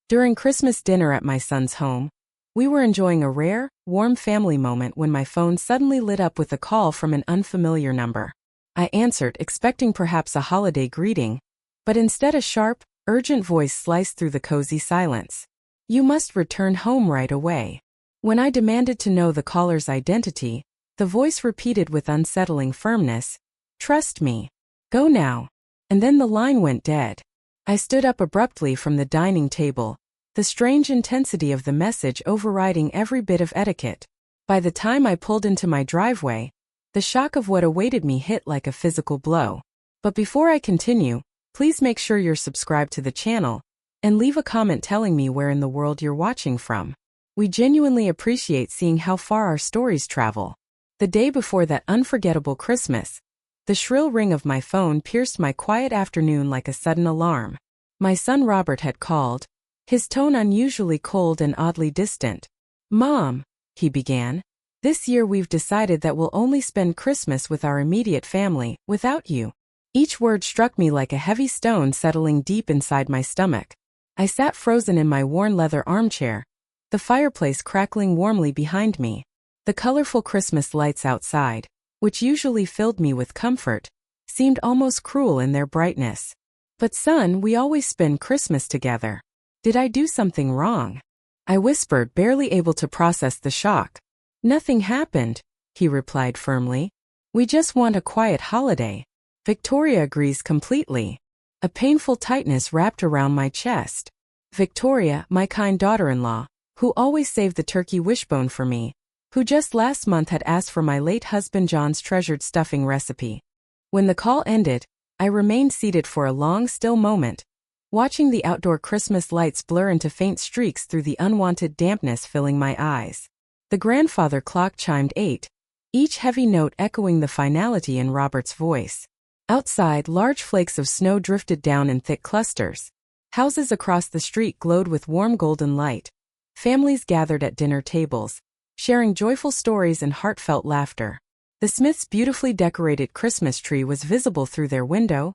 During Christmas dinner at my son's home, we were enjoying a rare, warm family moment when my phone suddenly lit up with a call from an unfamiliar number. I answered, expecting perhaps a holiday greeting, but instead a sharp, urgent voice sliced through the cozy silence. "You must return home right away." When I demanded to know the caller's identity, the voice repeated with unsettling firmness, "Trust me. Go now." And then the line went dead. I stood up abruptly from the dining table, the strange intensity of the message overriding every bit of etiquette. By the time I pulled into my driveway, the shock of what awaited me hit like a physical blow. But before I continue, please make sure you're subscribed to the channel, and leave a comment telling me where in the world you're watching from. We genuinely appreciate seeing how far our stories travel. The day before that unforgettable Christmas, the shrill ring of my phone pierced my quiet afternoon like a sudden alarm. My son Robert had called, his tone unusually cold and oddly distant. "Mom," he began, "this year we've decided that we'll only spend Christmas with our immediate family, without you." Each word struck me like a heavy stone settling deep inside my stomach. I sat frozen in my worn leather armchair, the fireplace crackling warmly behind me. The colorful Christmas lights outside, which usually filled me with comfort, seemed almost cruel in their brightness. "But son, we always spend Christmas together. Did I do something wrong?" I whispered, barely able to process the shock. "Nothing happened," he replied firmly. "We just want a quiet holiday." Victoria agrees completely. A painful tightness wrapped around my chest. Victoria, my kind daughter-in-law, who always saved the turkey wishbone for me, who just last month had asked for my late husband John's treasured stuffing recipe. When the call ended, I remained seated for a long, still moment, watching the outdoor Christmas lights blur into faint streaks through the unwanted dampness filling my eyes. The grandfather clock chimed 8, each heavy note echoing the finality in Robert's voice. Outside, large flakes of snow drifted down in thick clusters. Houses across the street glowed with warm golden light. Families gathered at dinner tables, sharing joyful stories and heartfelt laughter. The Smiths' beautifully decorated Christmas tree was visible through their window,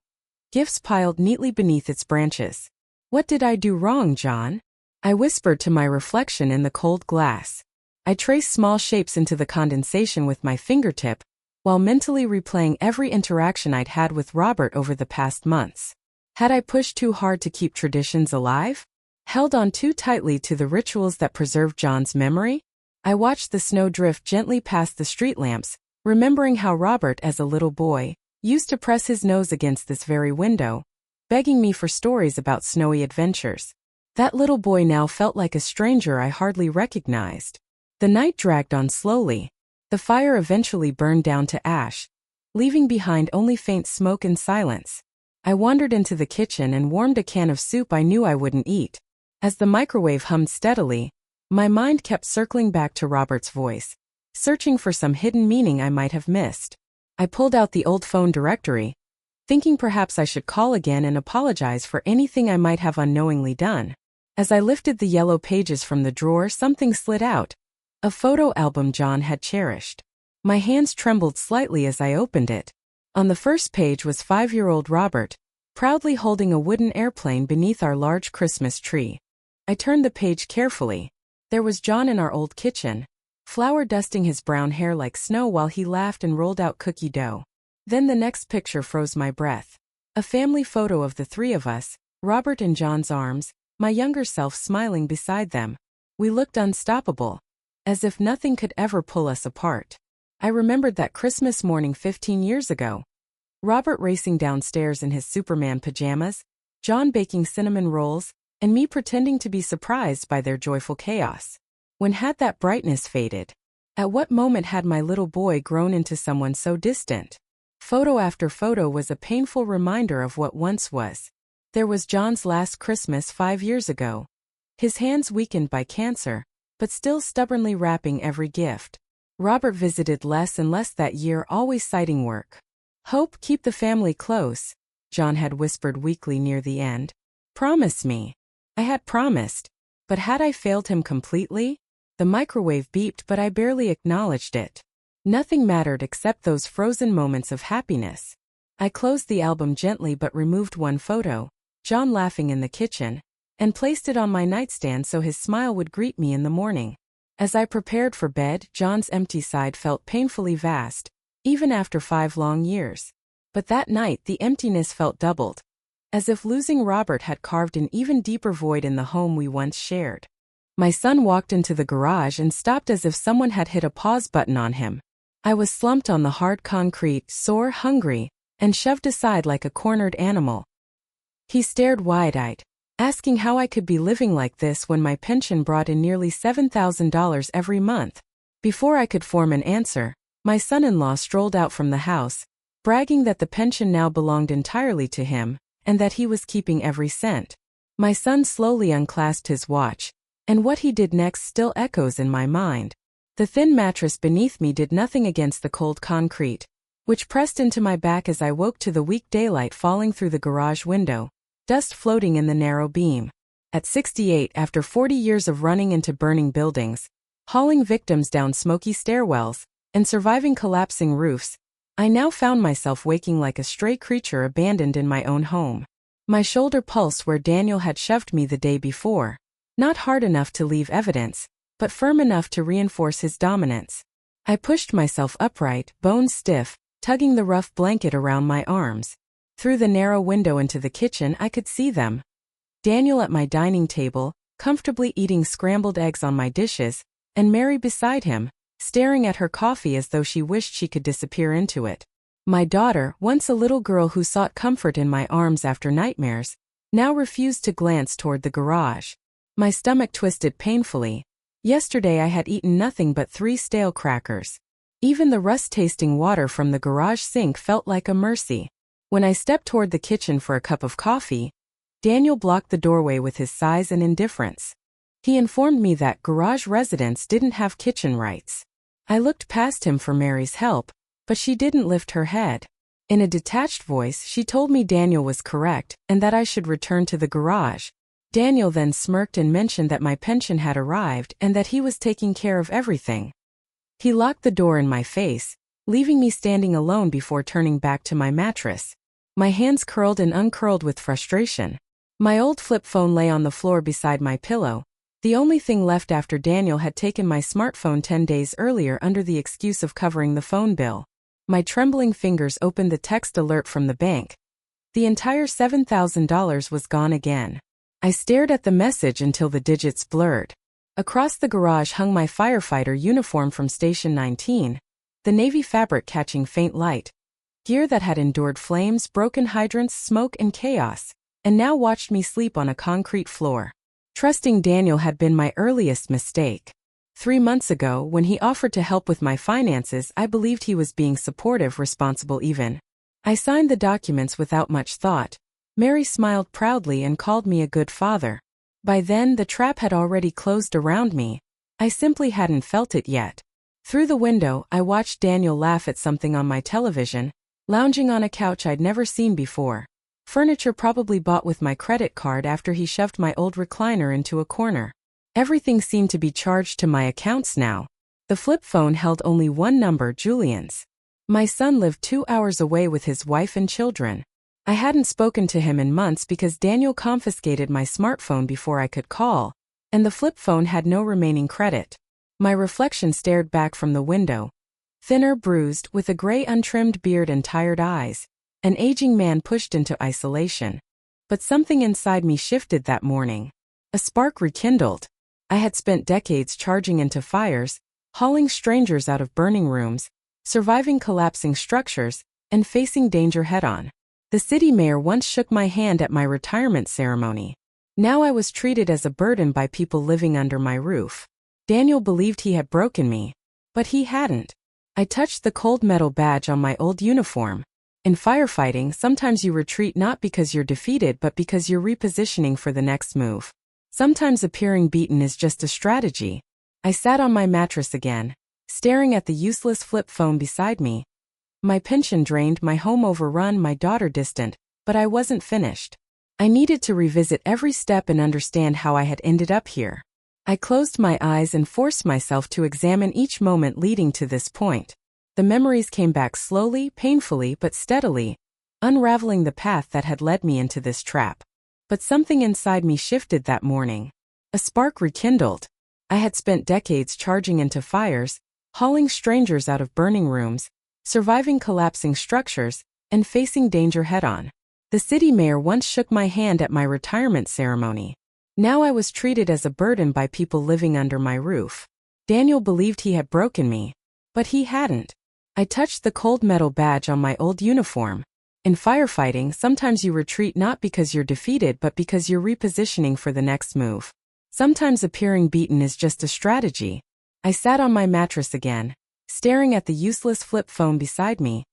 gifts piled neatly beneath its branches. "What did I do wrong, John?" I whispered to my reflection in the cold glass. I traced small shapes into the condensation with my fingertip, while mentally replaying every interaction I'd had with Robert over the past months. Had I pushed too hard to keep traditions alive? Held on too tightly to the rituals that preserved John's memory? I watched the snow drift gently past the street lamps, remembering how Robert, as a little boy, used to press his nose against this very window, begging me for stories about snowy adventures. That little boy now felt like a stranger I hardly recognized. The night dragged on slowly. The fire eventually burned down to ash, leaving behind only faint smoke and silence. I wandered into the kitchen and warmed a can of soup I knew I wouldn't eat. As the microwave hummed steadily, my mind kept circling back to Robert's voice, searching for some hidden meaning I might have missed. I pulled out the old phone directory, thinking perhaps I should call again and apologize for anything I might have unknowingly done. As I lifted the yellow pages from the drawer, something slid out. A photo album John had cherished. My hands trembled slightly as I opened it. On the first page was 5-year-old Robert, proudly holding a wooden airplane beneath our large Christmas tree. I turned the page carefully. There was John in our old kitchen, flour dusting his brown hair like snow while he laughed and rolled out cookie dough. Then the next picture froze my breath. A family photo of the three of us, Robert in John's arms, my younger self smiling beside them. We looked unstoppable, as if nothing could ever pull us apart. I remembered that Christmas morning 15 years ago. Robert racing downstairs in his Superman pajamas, John baking cinnamon rolls, and me pretending to be surprised by their joyful chaos. When had that brightness faded? At what moment had my little boy grown into someone so distant? Photo after photo was a painful reminder of what once was. There was John's last Christmas 5 years ago. His hands weakened by cancer, but still stubbornly wrapping every gift. Robert visited less and less that year, always citing work. "Hope, keep the family close," John had whispered weakly near the end. "Promise me." I had promised, but had I failed him completely? The microwave beeped, but I barely acknowledged it. Nothing mattered except those frozen moments of happiness. I closed the album gently but removed one photo, John laughing in the kitchen, and placed it on my nightstand so his smile would greet me in the morning. As I prepared for bed, John's empty side felt painfully vast, even after 5 long years. But that night the emptiness felt doubled, as if losing Robert had carved an even deeper void in the home we once shared. My son walked into the garage and stopped as if someone had hit a pause button on him. I was slumped on the hard concrete, sore, hungry, and shoved aside like a cornered animal. He stared wide-eyed, asking how I could be living like this when my pension brought in nearly $7,000 every month. Before I could form an answer, my son-in-law strolled out from the house, bragging that the pension now belonged entirely to him, and that he was keeping every cent. My son slowly unclasped his watch, and what he did next still echoes in my mind. The thin mattress beneath me did nothing against the cold concrete, which pressed into my back as I woke to the weak daylight falling through the garage window, dust floating in the narrow beam. At 68, after 40 years of running into burning buildings, hauling victims down smoky stairwells, and surviving collapsing roofs, I now found myself waking like a stray creature abandoned in my own home. My shoulder pulsed where Daniel had shoved me the day before, not hard enough to leave evidence, but firm enough to reinforce his dominance. I pushed myself upright, bones stiff, tugging the rough blanket around my arms. Through the narrow window into the kitchen I could see them. Daniel at my dining table, comfortably eating scrambled eggs on my dishes, and Mary beside him, staring at her coffee as though she wished she could disappear into it. My daughter, once a little girl who sought comfort in my arms after nightmares, now refused to glance toward the garage. My stomach twisted painfully. Yesterday I had eaten nothing but 3 stale crackers. Even the rust-tasting water from the garage sink felt like a mercy. When I stepped toward the kitchen for a cup of coffee, Daniel blocked the doorway with his sighs and indifference. He informed me that garage residents didn't have kitchen rights. I looked past him for Mary's help, but she didn't lift her head. In a detached voice, she told me Daniel was correct and that I should return to the garage. Daniel then smirked and mentioned that my pension had arrived and that he was taking care of everything. He locked the door in my face, leaving me standing alone before turning back to my mattress. My hands curled and uncurled with frustration. My old flip phone lay on the floor beside my pillow, the only thing left after Daniel had taken my smartphone 10 days earlier under the excuse of covering the phone bill. My trembling fingers opened the text alert from the bank. The entire $7,000 was gone again. I stared at the message until the digits blurred. Across the garage hung my firefighter uniform from Station 19, the navy fabric catching faint light. Gear that had endured flames, broken hydrants, smoke, and chaos, and now watched me sleep on a concrete floor. Trusting Daniel had been my earliest mistake. 3 months ago, when he offered to help with my finances, I believed he was being supportive, responsible even. I signed the documents without much thought. Mary smiled proudly and called me a good father. By then, the trap had already closed around me. I simply hadn't felt it yet. Through the window, I watched Daniel laugh at something on my television, lounging on a couch I'd never seen before. Furniture probably bought with my credit card after he shoved my old recliner into a corner. Everything seemed to be charged to my accounts now. The flip phone held only one number, Julian's. My son lived 2 hours away with his wife and children. I hadn't spoken to him in months because Daniel confiscated my smartphone before I could call, and the flip phone had no remaining credit. My reflection stared back from the window. Thinner, bruised, with a gray untrimmed beard and tired eyes. An aging man pushed into isolation. But something inside me shifted that morning. A spark rekindled. I had spent decades charging into fires, hauling strangers out of burning rooms, surviving collapsing structures, and facing danger head-on. The city mayor once shook my hand at my retirement ceremony. Now I was treated as a burden by people living under my roof. Daniel believed he had broken me, but he hadn't. I touched the cold metal badge on my old uniform. In firefighting, sometimes you retreat not because you're defeated but because you're repositioning for the next move. Sometimes appearing beaten is just a strategy. I sat on my mattress again, staring at the useless flip phone beside me. My pension drained, my home overrun, my daughter distant, but I wasn't finished. I needed to revisit every step and understand how I had ended up here. I closed my eyes and forced myself to examine each moment leading to this point. The memories came back slowly, painfully, but steadily, unraveling the path that had led me into this trap. But something inside me shifted that morning. A spark rekindled. I had spent decades charging into fires, hauling strangers out of burning rooms, surviving collapsing structures, and facing danger head-on. The city mayor once shook my hand at my retirement ceremony. Now I was treated as a burden by people living under my roof. Daniel believed he had broken me, but he hadn't. I touched the cold metal badge on my old uniform. In firefighting, sometimes you retreat not because you're defeated but because you're repositioning for the next move. Sometimes appearing beaten is just a strategy. I sat on my mattress again, staring at the useless flip phone beside me.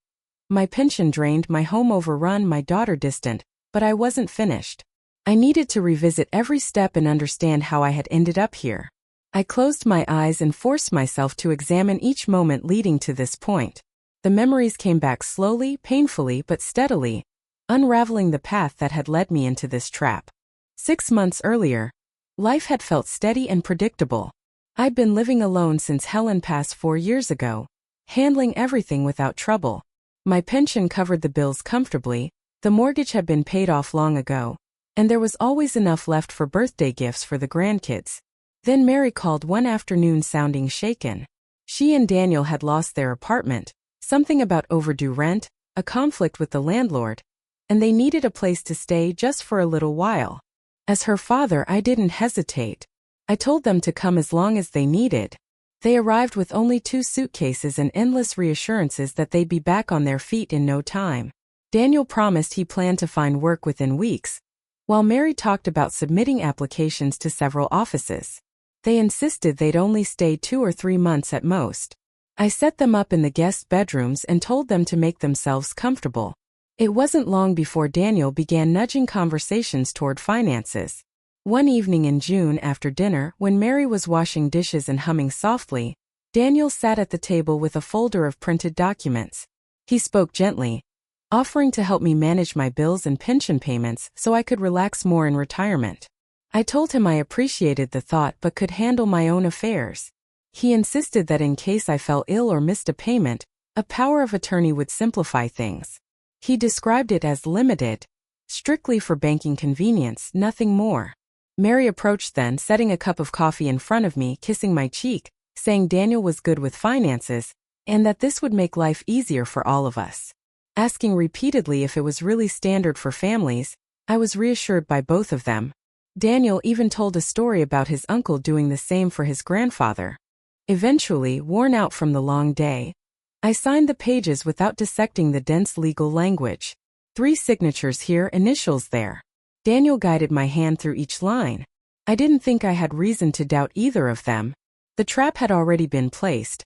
My pension drained, my home overrun, my daughter distant, but I wasn't finished. I needed to revisit every step and understand how I had ended up here. I closed my eyes and forced myself to examine each moment leading to this point. The memories came back slowly, painfully, but steadily, unraveling the path that had led me into this trap. 6 months earlier, life had felt steady and predictable. I'd been living alone since Helen passed 4 years ago, handling everything without trouble. My pension covered the bills comfortably, the mortgage had been paid off long ago, and there was always enough left for birthday gifts for the grandkids. Then Mary called one afternoon sounding shaken. She and Daniel had lost their apartment, something about overdue rent, a conflict with the landlord, and they needed a place to stay just for a little while. As her father, I didn't hesitate. I told them to come as long as they needed. They arrived with only 2 suitcases and endless reassurances that they'd be back on their feet in no time. Daniel promised he planned to find work within weeks, while Mary talked about submitting applications to several offices. They insisted they'd only stay 2 or 3 months at most. I set them up in the guest bedrooms and told them to make themselves comfortable. It wasn't long before Daniel began nudging conversations toward finances. One evening in June after dinner, when Mary was washing dishes and humming softly, Daniel sat at the table with a folder of printed documents. He spoke gently, offering to help me manage my bills and pension payments so I could relax more in retirement. I told him I appreciated the thought but could handle my own affairs. He insisted that in case I fell ill or missed a payment, a power of attorney would simplify things. He described it as limited, strictly for banking convenience, nothing more. Mary approached then, setting a cup of coffee in front of me, kissing my cheek, saying Daniel was good with finances, and that this would make life easier for all of us. Asking repeatedly if it was really standard for families, I was reassured by both of them. Daniel even told a story about his uncle doing the same for his grandfather. Eventually, worn out from the long day, I signed the pages without dissecting the dense legal language. 3 signatures here, initials there. Daniel guided my hand through each line. I didn't think I had reason to doubt either of them. The trap had already been placed.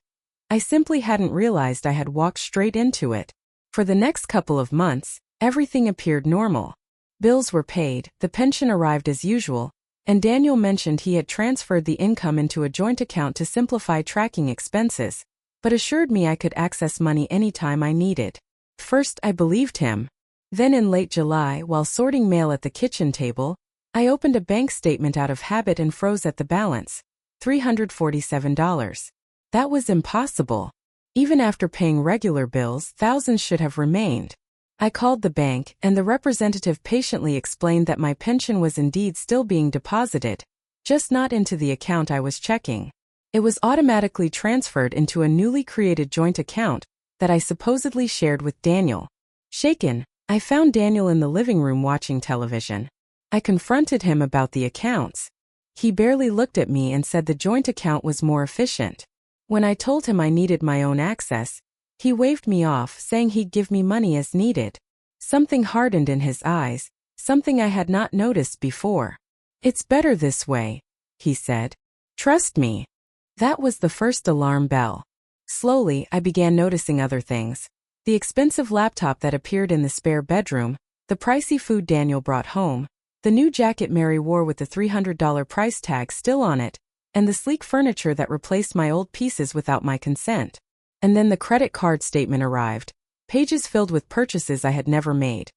I simply hadn't realized I had walked straight into it. For the next couple of months, everything appeared normal. Bills were paid, the pension arrived as usual, and Daniel mentioned he had transferred the income into a joint account to simplify tracking expenses, but assured me I could access money anytime I needed. First, I believed him. Then in late July, while sorting mail at the kitchen table, I opened a bank statement out of habit and froze at the balance, $347. That was impossible. Even after paying regular bills, thousands should have remained. I called the bank, and the representative patiently explained that my pension was indeed still being deposited, just not into the account I was checking. It was automatically transferred into a newly created joint account that I supposedly shared with Daniel. Shaken, I found Daniel in the living room watching television. I confronted him about the accounts. He barely looked at me and said the joint account was more efficient. When I told him I needed my own access, he waved me off, saying he'd give me money as needed. Something hardened in his eyes, something I had not noticed before. "It's better this way," he said. "Trust me." That was the first alarm bell. Slowly, I began noticing other things. The expensive laptop that appeared in the spare bedroom, the pricey food Daniel brought home, the new jacket Mary wore with the $300 price tag still on it, and the sleek furniture that replaced my old pieces without my consent. And then the credit card statement arrived, pages filled with purchases I had never made.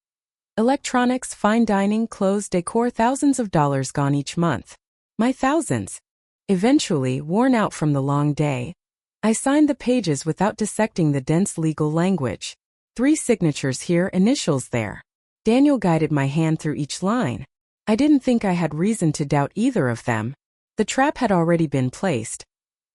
Electronics, fine dining, clothes, decor, thousands of dollars gone each month. My thousands. Eventually, worn out from the long day, I signed the pages without dissecting the dense legal language. 3 signatures here, initials there. Daniel guided my hand through each line. I didn't think I had reason to doubt either of them. The trap had already been placed.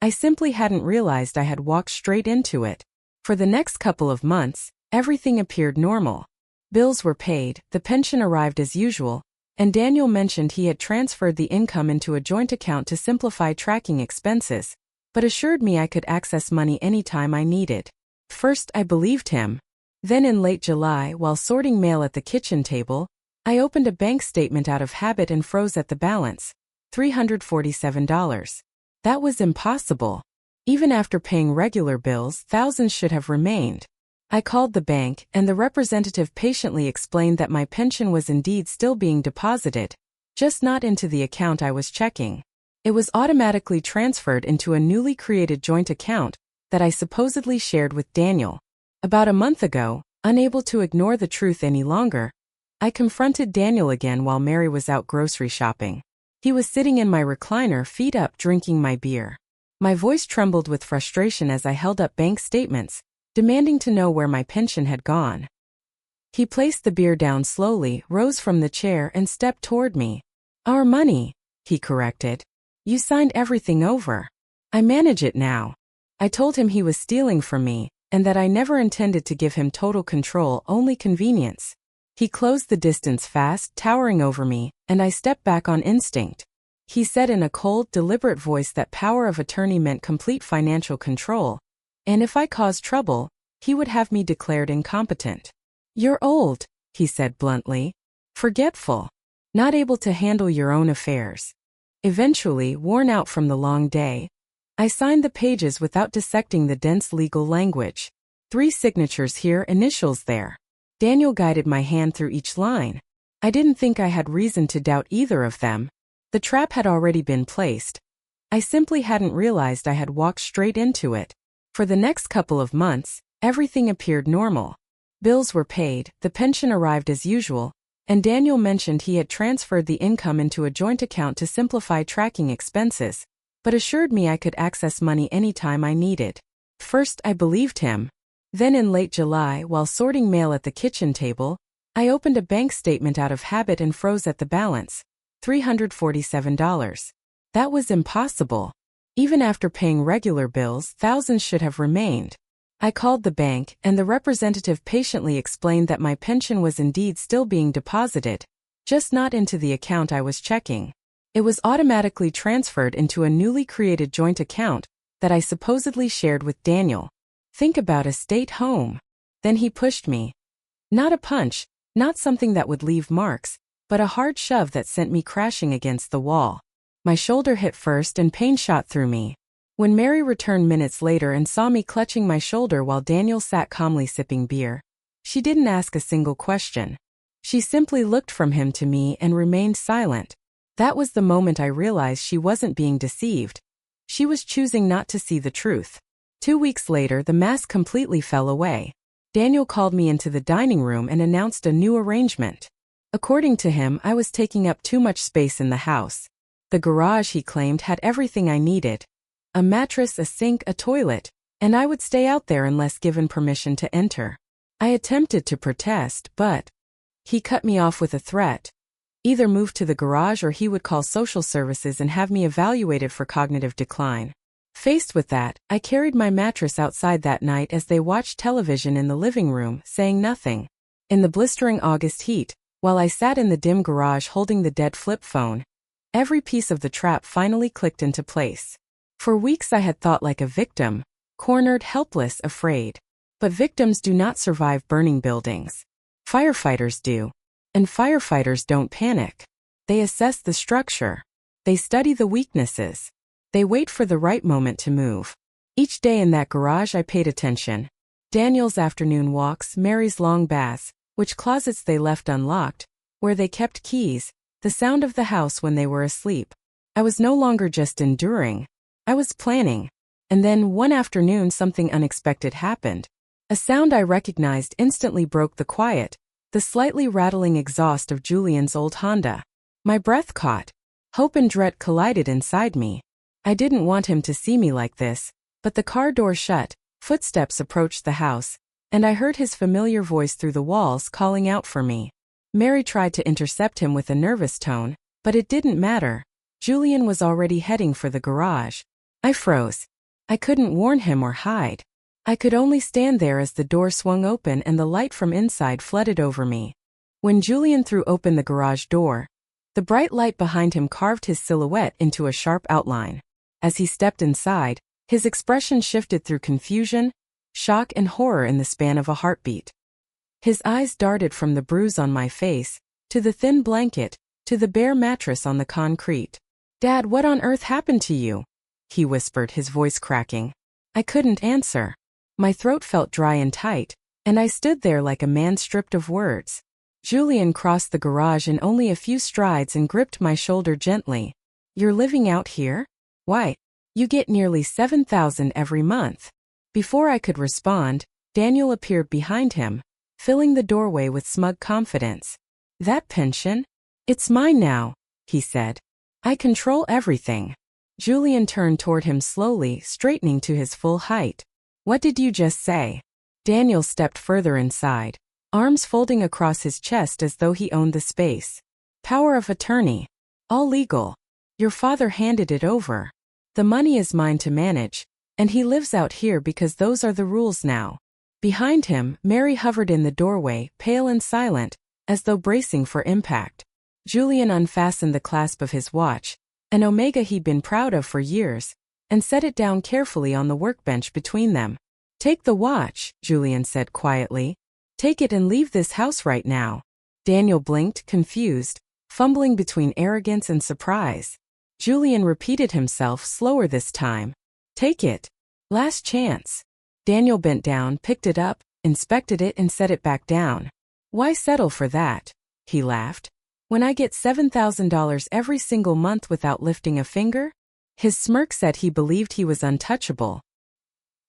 I simply hadn't realized I had walked straight into it. For the next couple of months, everything appeared normal. Bills were paid, the pension arrived as usual, and Daniel mentioned he had transferred the income into a joint account to simplify tracking expenses, but assured me I could access money anytime I needed. First, I believed him. Then in late July, while sorting mail at the kitchen table, I opened a bank statement out of habit and froze at the balance, $347. That was impossible. Even after paying regular bills, thousands should have remained. I called the bank, and the representative patiently explained that my pension was indeed still being deposited, just not into the account I was checking. It was automatically transferred into a newly created joint account that I supposedly shared with Daniel. About a month ago, unable to ignore the truth any longer, I confronted Daniel again while Mary was out grocery shopping. He was sitting in my recliner, feet up, drinking my beer. My voice trembled with frustration as I held up bank statements, demanding to know where my pension had gone. He placed the beer down slowly, rose from the chair, and stepped toward me. "Our money," he corrected. "You signed everything over. I manage it now." I told him he was stealing from me, and that I never intended to give him total control, only convenience. He closed the distance fast, towering over me, and I stepped back on instinct. He said in a cold, deliberate voice that power of attorney meant complete financial control, and if I caused trouble, he would have me declared incompetent. "You're old," he said bluntly. "Forgetful. Not able to handle your own affairs." Eventually, worn out from the long day, I signed the pages without dissecting the dense legal language. 3 signatures here, initials there. Daniel guided my hand through each line. I didn't think I had reason to doubt either of them. The trap had already been placed. I simply hadn't realized I had walked straight into it. For the next couple of months, everything appeared normal. Bills were paid, the pension arrived as usual, and Daniel mentioned he had transferred the income into a joint account to simplify tracking expenses, but assured me I could access money anytime I needed. First, I believed him. Then in late July, while sorting mail at the kitchen table, I opened a bank statement out of habit and froze at the balance, $347. That was impossible. Even after paying regular bills, thousands should have remained. I called the bank, and the representative patiently explained that my pension was indeed still being deposited, just not into the account I was checking. It was automatically transferred into a newly created joint account that I supposedly shared with Daniel. Think about a state home. Then he pushed me. Not a punch, not something that would leave marks, but a hard shove that sent me crashing against the wall. My shoulder hit first and pain shot through me. When Mary returned minutes later and saw me clutching my shoulder while Daniel sat calmly sipping beer, she didn't ask a single question. She simply looked from him to me and remained silent. That was the moment I realized she wasn't being deceived. She was choosing not to see the truth. 2 weeks later, the mask completely fell away. Daniel called me into the dining room and announced a new arrangement. According to him, I was taking up too much space in the house. The garage, he claimed, had everything I needed. A mattress, a sink, a toilet, and I would stay out there unless given permission to enter. I attempted to protest, but he cut me off with a threat. Either move to the garage or he would call social services and have me evaluated for cognitive decline. Faced with that, I carried my mattress outside that night as they watched television in the living room, saying nothing. In the blistering August heat, while I sat in the dim garage holding the dead flip phone, every piece of the trap finally clicked into place. For weeks I had thought like a victim, cornered, helpless, afraid. But victims do not survive burning buildings. Firefighters do. And firefighters don't panic. They assess the structure. They study the weaknesses. They wait for the right moment to move. Each day in that garage I paid attention. Daniel's afternoon walks, Mary's long baths, which closets they left unlocked, where they kept keys, the sound of the house when they were asleep. I was no longer just enduring. I was planning. And then one afternoon something unexpected happened. A sound I recognized instantly broke the quiet, the slightly rattling exhaust of Julian's old Honda. My breath caught. Hope and dread collided inside me. I didn't want him to see me like this, but the car door shut, footsteps approached the house, and I heard his familiar voice through the walls calling out for me. Mary tried to intercept him with a nervous tone, but it didn't matter. Julian was already heading for the garage. I froze. I couldn't warn him or hide. I could only stand there as the door swung open and the light from inside flooded over me. When Julian threw open the garage door, the bright light behind him carved his silhouette into a sharp outline. As he stepped inside, his expression shifted through confusion, shock, and horror in the span of a heartbeat. His eyes darted from the bruise on my face, to the thin blanket, to the bare mattress on the concrete. "Dad, what on earth happened to you?" he whispered, his voice cracking. I couldn't answer. My throat felt dry and tight, and I stood there like a man stripped of words. Julian crossed the garage in only a few strides and gripped my shoulder gently. "You're living out here? Why, you get nearly $7,000 every month." Before I could respond, Daniel appeared behind him, filling the doorway with smug confidence. "That pension? It's mine now," he said. "I control everything." Julian turned toward him slowly, straightening to his full height. "What did you just say?" Daniel stepped further inside, arms folding across his chest as though he owned the space. "Power of attorney. All legal. Your father handed it over. The money is mine to manage, and he lives out here because those are the rules now." Behind him, Mary hovered in the doorway, pale and silent, as though bracing for impact. Julian unfastened the clasp of his watch, an Omega he'd been proud of for years, and set it down carefully on the workbench between them. "Take the watch," Julian said quietly. "Take it and leave this house right now." Daniel blinked, confused, fumbling between arrogance and surprise. Julian repeated himself, slower this time. "Take it. Last chance." Daniel bent down, picked it up, inspected it, and set it back down. "Why settle for that?" he laughed. "When I get $7,000 every single month without lifting a finger?" His smirk said he believed he was untouchable.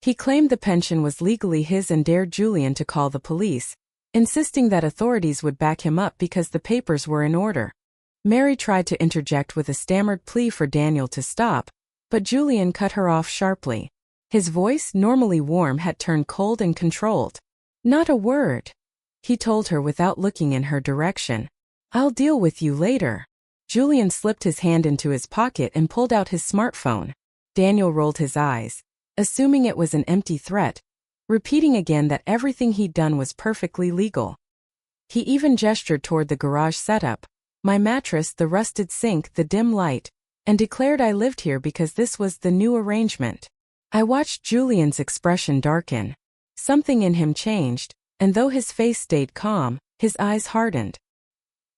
He claimed the pension was legally his and dared Julian to call the police, insisting that authorities would back him up because the papers were in order. Mary tried to interject with a stammered plea for Daniel to stop, but Julian cut her off sharply. His voice, normally warm, had turned cold and controlled. "Not a word," he told her without looking in her direction. "I'll deal with you later." Julian slipped his hand into his pocket and pulled out his smartphone. Daniel rolled his eyes, assuming it was an empty threat, repeating again that everything he'd done was perfectly legal. He even gestured toward the garage setup, my mattress, the rusted sink, the dim light, and declared I lived here because this was the new arrangement. I watched Julian's expression darken. Something in him changed, and though his face stayed calm, his eyes hardened.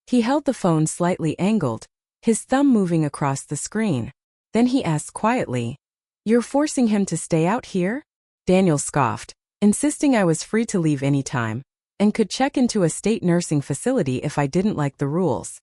He held the phone slightly angled, his thumb moving across the screen. Then he asked quietly, "You're forcing him to stay out here?" Daniel scoffed, insisting I was free to leave anytime, and could check into a state nursing facility if I didn't like the rules.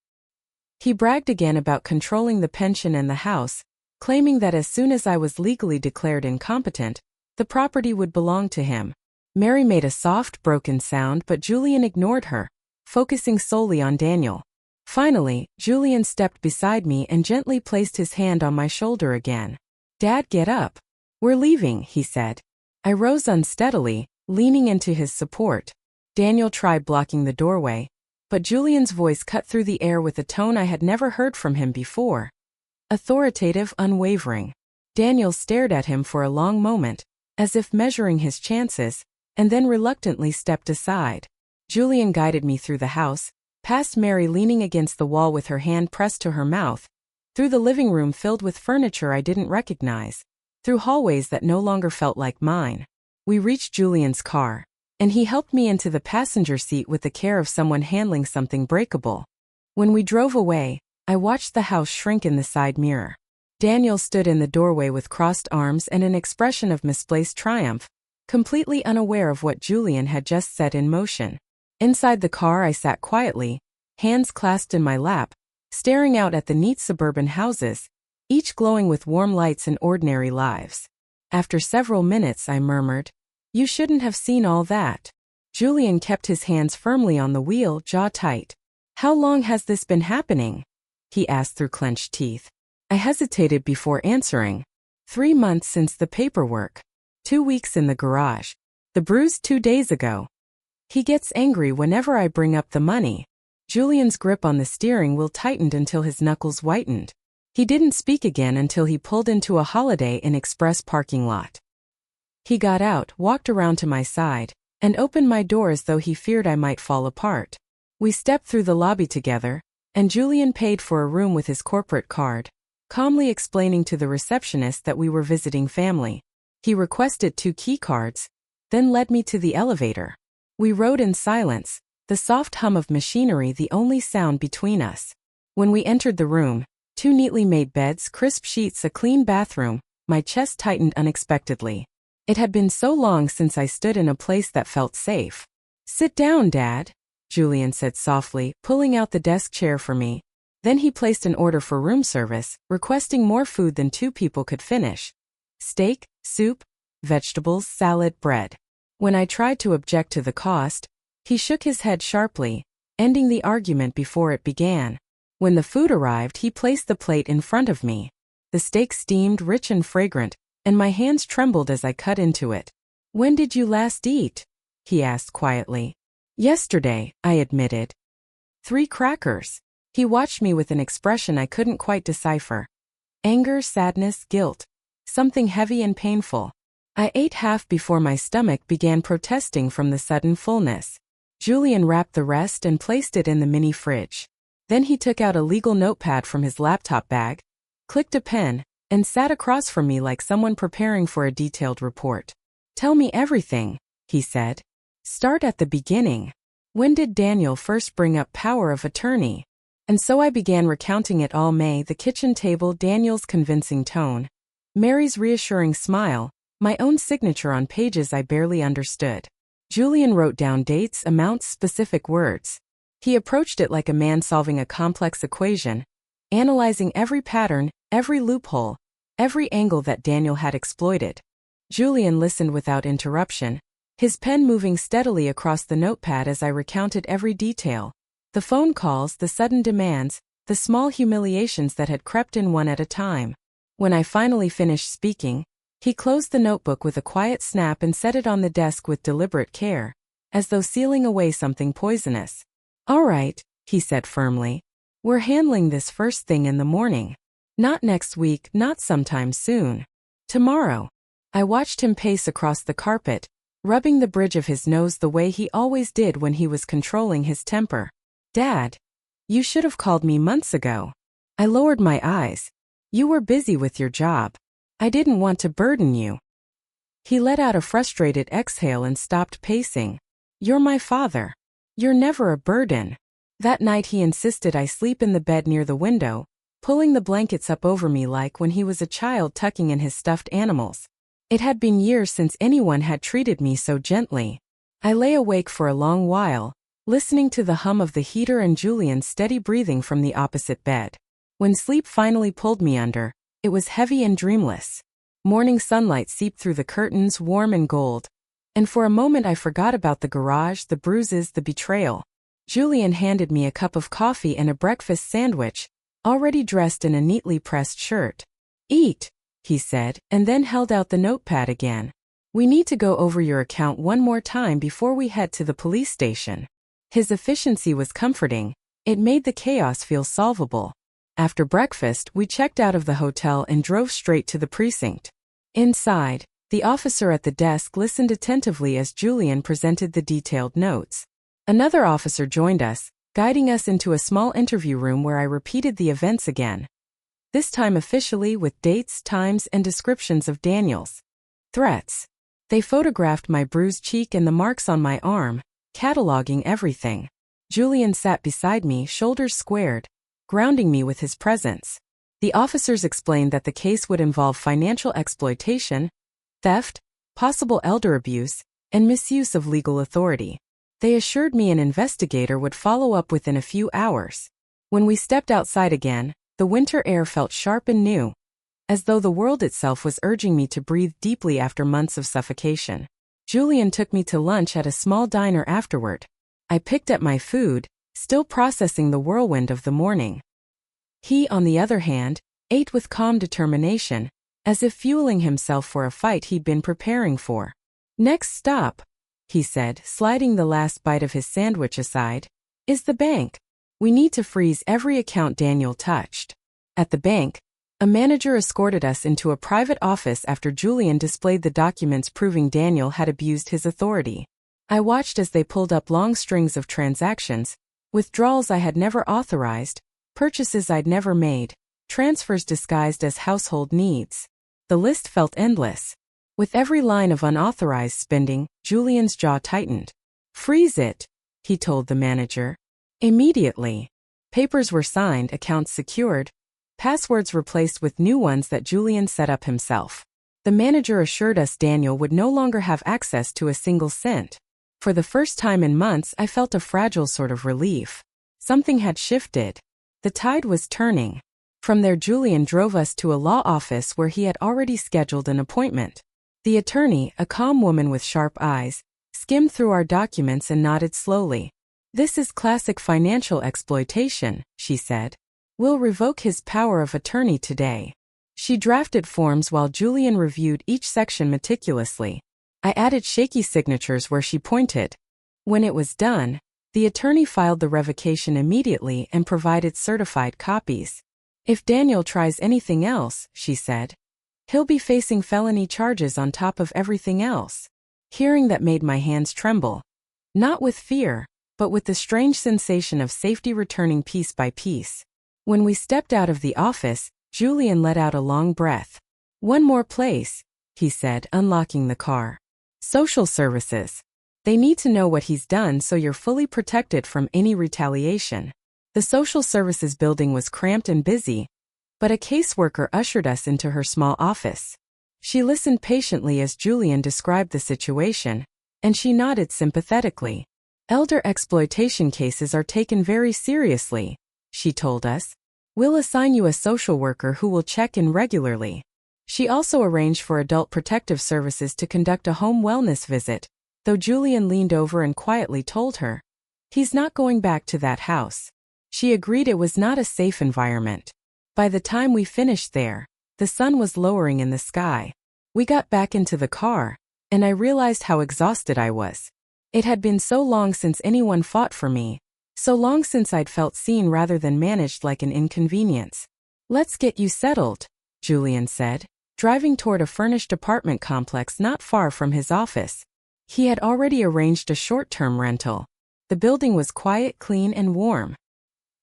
He bragged again about controlling the pension and the house, claiming that as soon as I was legally declared incompetent, the property would belong to him. Mary made a soft, broken sound, but Julian ignored her, focusing solely on Daniel. Finally, Julian stepped beside me and gently placed his hand on my shoulder again. "Dad, get up. We're leaving," he said. I rose unsteadily, leaning into his support. Daniel tried blocking the doorway, but Julian's voice cut through the air with a tone I had never heard from him before. Authoritative, unwavering. Daniel stared at him for a long moment, as if measuring his chances, and then reluctantly stepped aside. Julian guided me through the house, past Mary leaning against the wall with her hand pressed to her mouth, through the living room filled with furniture I didn't recognize, through hallways that no longer felt like mine. We reached Julian's car, and he helped me into the passenger seat with the care of someone handling something breakable. When we drove away, I watched the house shrink in the side mirror. Daniel stood in the doorway with crossed arms and an expression of misplaced triumph, completely unaware of what Julian had just set in motion. Inside the car I sat quietly, hands clasped in my lap, staring out at the neat suburban houses, each glowing with warm lights and ordinary lives. After several minutes I murmured, "You shouldn't have seen all that." Julian kept his hands firmly on the wheel, jaw tight. "How long has this been happening?" he asked through clenched teeth. I hesitated before answering. 3 months since the paperwork. 2 weeks in the garage. The bruise 2 days ago. He gets angry whenever I bring up the money. Julian's grip on the steering wheel tightened until his knuckles whitened. He didn't speak again until he pulled into a Holiday Inn Express parking lot. He got out, walked around to my side, and opened my door as though he feared I might fall apart. We stepped through the lobby together, and Julian paid for a room with his corporate card, calmly explaining to the receptionist that we were visiting family. He requested 2 key cards, then led me to the elevator. We rode in silence, the soft hum of machinery the only sound between us. When we entered the room, 2 neatly made beds, crisp sheets, a clean bathroom, my chest tightened unexpectedly. It had been so long since I stood in a place that felt safe. "Sit down, Dad," Julian said softly, pulling out the desk chair for me. Then he placed an order for room service, requesting more food than 2 people could finish. Steak, soup, vegetables, salad, bread. When I tried to object to the cost, he shook his head sharply, ending the argument before it began. When the food arrived, he placed the plate in front of me. The steak steamed, rich and fragrant, and my hands trembled as I cut into it. "When did you last eat?" he asked quietly. "Yesterday," I admitted. 3 crackers. He watched me with an expression I couldn't quite decipher. Anger, sadness, guilt. Something heavy and painful. I ate half before my stomach began protesting from the sudden fullness. Julian wrapped the rest and placed it in the mini fridge. Then he took out a legal notepad from his laptop bag, clicked a pen, and sat across from me like someone preparing for a detailed report. "Tell me everything," he said. "Start at the beginning. When did Daniel first bring up power of attorney?" And so I began recounting it all. May, the kitchen table, Daniel's convincing tone, Mary's reassuring smile, my own signature on pages I barely understood. Julian wrote down dates, amounts, specific words. He approached it like a man solving a complex equation, analyzing every pattern, every loophole, every angle that Daniel had exploited. Julian listened without interruption, his pen moving steadily across the notepad as I recounted every detail. The phone calls, the sudden demands, the small humiliations that had crept in one at a time. When I finally finished speaking, he closed the notebook with a quiet snap and set it on the desk with deliberate care, as though sealing away something poisonous. "All right," he said firmly. "We're handling this first thing in the morning. Not next week, not sometime soon. Tomorrow." I watched him pace across the carpet, rubbing the bridge of his nose the way he always did when he was controlling his temper. "Dad, you should have called me months ago." I lowered my eyes. "You were busy with your job. I didn't want to burden you." He let out a frustrated exhale and stopped pacing. "You're my father. You're never a burden." That night he insisted I sleep in the bed near the window, pulling the blankets up over me like when he was a child tucking in his stuffed animals. It had been years since anyone had treated me so gently. I lay awake for a long while, listening to the hum of the heater and Julian's steady breathing from the opposite bed. When sleep finally pulled me under, it was heavy and dreamless. Morning sunlight seeped through the curtains, warm and gold, and for a moment I forgot about the garage, the bruises, the betrayal. Julian handed me a cup of coffee and a breakfast sandwich, already dressed in a neatly pressed shirt. "Eat," he said, and then held out the notepad again. "We need to go over your account one more time before we head to the police station." His efficiency was comforting. It made the chaos feel solvable. After breakfast, we checked out of the hotel and drove straight to the precinct. Inside, the officer at the desk listened attentively as Julian presented the detailed notes. Another officer joined us, guiding us into a small interview room where I repeated the events again. This time officially with dates, times, and descriptions of Daniel's threats. They photographed my bruised cheek and the marks on my arm, cataloging everything. Julian sat beside me, shoulders squared, grounding me with his presence. The officers explained that the case would involve financial exploitation, theft, possible elder abuse, and misuse of legal authority. They assured me an investigator would follow up within a few hours. When we stepped outside again, the winter air felt sharp and new, as though the world itself was urging me to breathe deeply after months of suffocation. Julian took me to lunch at a small diner afterward. I picked at my food, still processing the whirlwind of the morning. He, on the other hand, ate with calm determination, as if fueling himself for a fight he'd been preparing for. "Next stop," he said, sliding the last bite of his sandwich aside, "is the bank. We need to freeze every account Daniel touched. At the bank, a manager escorted us into a private office after Julian displayed the documents proving Daniel had abused his authority. I watched as they pulled up long strings of transactions, withdrawals I had never authorized, purchases I'd never made, transfers disguised as household needs. The list felt endless. With every line of unauthorized spending, Julian's jaw tightened. "Freeze it," he told the manager. Immediately. Papers were signed, accounts secured, passwords replaced with new ones that Julian set up himself. The manager assured us Daniel would no longer have access to a single cent. For the first time in months, I felt a fragile sort of relief. Something had shifted. The tide was turning. From there, Julian drove us to a law office where he had already scheduled an appointment. The attorney, a calm woman with sharp eyes, skimmed through our documents and nodded slowly. "This is classic financial exploitation," she said. "We'll revoke his power of attorney today." She drafted forms while Julian reviewed each section meticulously. I added shaky signatures where she pointed. When it was done, the attorney filed the revocation immediately and provided certified copies. "If Daniel tries anything else," she said, "he'll be facing felony charges on top of everything else." Hearing that made my hands tremble. Not with fear, but with the strange sensation of safety returning piece by piece. When we stepped out of the office, Julian let out a long breath. "One more place," he said, unlocking the car. "Social services. They need to know what he's done so you're fully protected from any retaliation." The social services building was cramped and busy, but a caseworker ushered us into her small office. She listened patiently as Julian described the situation, and she nodded sympathetically. "Elder exploitation cases are taken very seriously," she told us. "We'll assign you a social worker who will check in regularly." She also arranged for Adult Protective Services to conduct a home wellness visit, though Julian leaned over and quietly told her, "He's not going back to that house." She agreed it was not a safe environment. By the time we finished there, the sun was lowering in the sky. We got back into the car, and I realized how exhausted I was. It had been so long since anyone fought for me, so long since I'd felt seen rather than managed like an inconvenience. "Let's get you settled," Julian said, driving toward a furnished apartment complex not far from his office. He had already arranged a short-term rental. The building was quiet, clean, and warm.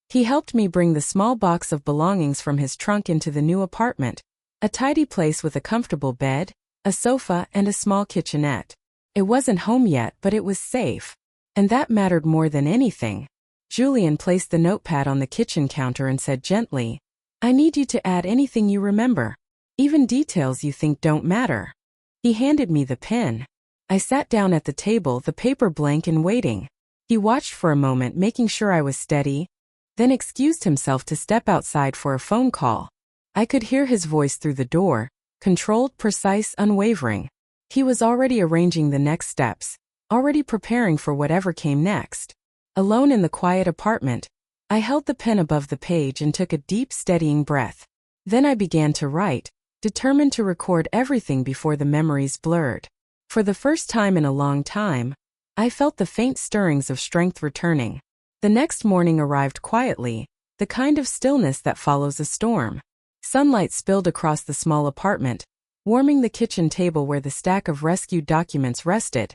He helped me bring the small box of belongings from his trunk into the new apartment, a tidy place with a comfortable bed, a sofa, and a small kitchenette. It wasn't home yet, but it was safe, and that mattered more than anything. Julian placed the notepad on the kitchen counter and said gently, "I need you to add anything you remember, even details you think don't matter." He handed me the pen. I sat down at the table, the paper blank and waiting. He watched for a moment, making sure I was steady, then excused himself to step outside for a phone call. I could hear his voice through the door, controlled, precise, unwavering. He was already arranging the next steps, already preparing for whatever came next. Alone in the quiet apartment, I held the pen above the page and took a deep, steadying breath. Then I began to write, determined to record everything before the memories blurred. For the first time in a long time, I felt the faint stirrings of strength returning. The next morning arrived quietly, the kind of stillness that follows a storm. Sunlight spilled across the small apartment, warming the kitchen table where the stack of rescued documents rested.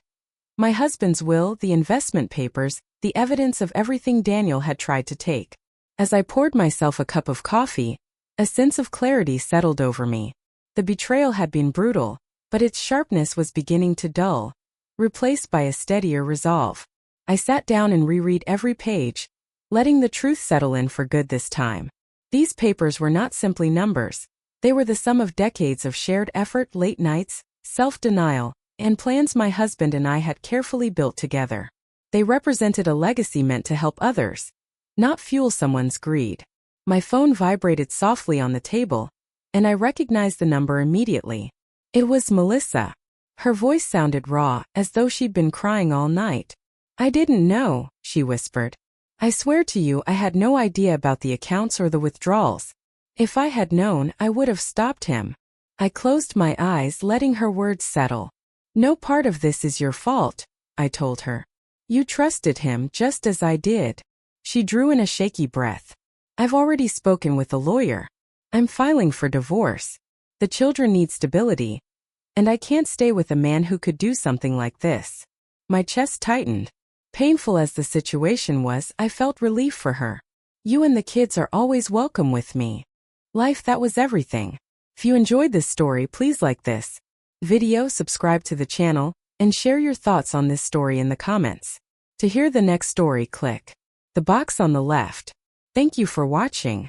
My husband's will, the investment papers, the evidence of everything Daniel had tried to take. As I poured myself a cup of coffee, a sense of clarity settled over me. The betrayal had been brutal, but its sharpness was beginning to dull, replaced by a steadier resolve. I sat down and reread every page, letting the truth settle in for good this time. These papers were not simply numbers. They were the sum of decades of shared effort, late nights, self-denial, and plans my husband and I had carefully built together. They represented a legacy meant to help others, not fuel someone's greed. My phone vibrated softly on the table, and I recognized the number immediately. It was Melissa. Her voice sounded raw, as though she'd been crying all night. "I didn't know," she whispered. "I swear to you I had no idea about the accounts or the withdrawals. If I had known, I would have stopped him." I closed my eyes, letting her words settle. "No part of this is your fault," I told her. "You trusted him just as I did." She drew in a shaky breath. I've already spoken with a lawyer. I'm filing for divorce. The children need stability. And I can't stay with a man who could do something like this. My chest tightened. Painful as the situation was, I felt relief for her. You and the kids are always welcome with me. Life, that was everything. If you enjoyed this story, please like this video, subscribe to the channel, and share your thoughts on this story in the comments. To hear the next story, click the box on the left. Thank you for watching.